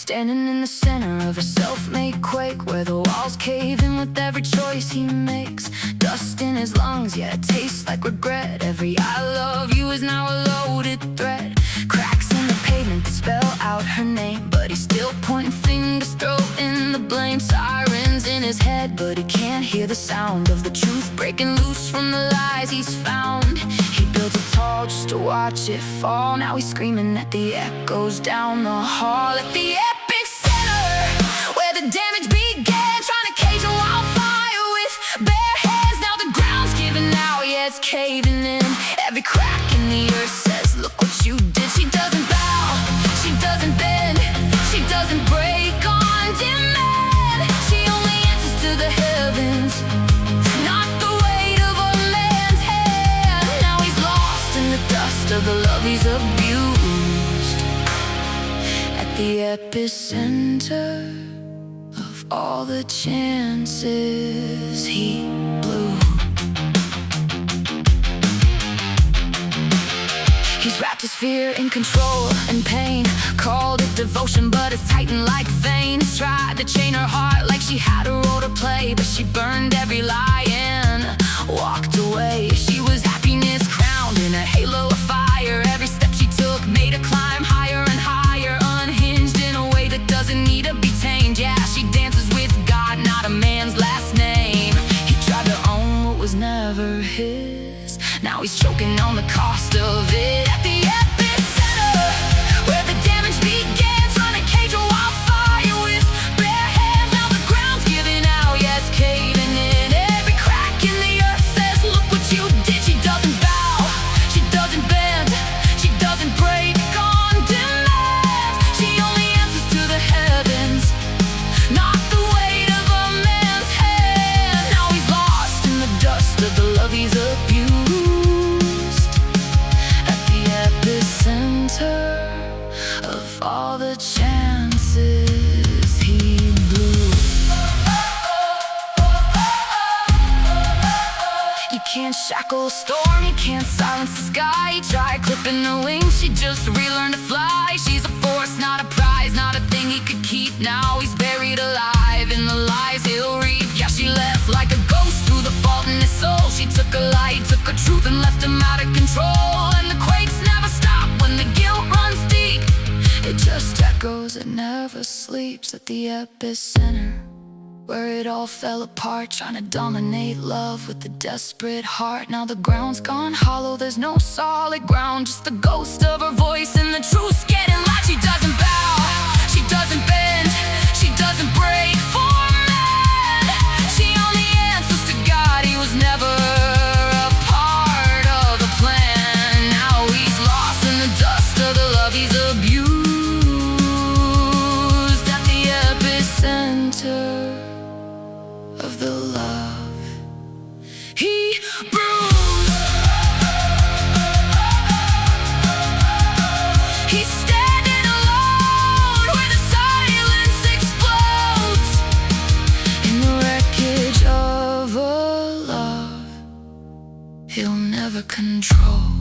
standing in the center of a self-made quake, where the walls cave in with every choice he makes. Dust in his lungs, yeah, it tastes like regret. Every I love you is now a loaded threat. Cracks in the pavement that spell out her name, but he's still pointing fingers, throwing the blame. Sirens in his head, but he can't hear the sound of the truth breaking loose from the lies he's found. He built a tall just to watch it fall. Now he's screaming at the echoes down the hall. At the epicenter, where the damage began, trying to cage a wildfire with bare hands. Now the ground's giving out, yeah, it's caving in. Every crack in the earth says, look what you did. She doesn't bow, she doesn't bend, she doesn't break on demand. She only answers to the heavens, not the weight of a man's hand. Now he's lost in the dust of the love he's abused. At the epicenter of all the chances he blew. He's wrapped his fear in control and pain, called it devotion, but it's tightened like veins. Tried to chain her heart like she had a role to play, but she burned every lie and walked away. She was happiness crowned in a halo of fire. Every step she took made her climb higher and higher, unhinged in a way that doesn't need to be tamed. Yeah, she dances with God, not a man's last name. He tried to own what was never his. Now he's choking on the cost of it. At the epicenter, where the damage began, trying to cage a wildfire with bare hands. Now the ground's giving out, yeah, it's caving in. Every crack in the earth says, look what you did. She doesn't bow, she doesn't bend, she doesn't break on demand. She only answers to the heavens, not the weight of a man's hand. Now he's lost in the dust of the love he's abused. Of all the chances he blew. You can't shackle a storm, you can't silence the sky. He tried clipping her wings, she just relearned to fly. She's a force, not a prize, not a thing he could keep. Now he's buried alive in the lies he'll reap. Yeah, she left like a ghost through the fault in his soul. She took a light, took a truth, and left him out of control. And the quakes never stop when the guilt runs deep. It just echoes, it never sleeps. At the epicenter, where it all fell apart, trying to dominate love with a desperate heart. Now the ground's gone hollow, there's no solid ground, just the ghost of her voice, and the truth's getting loud. She doesn't bow, she doesn't bend, she doesn't break for men. She only answers to God, he was never a part of the plan. Now he's lost in the dust of the love he's abused. At the epicenter of the love he bruised. He's standing alone where the silence explodes, in the wreckage of a love he'll never control.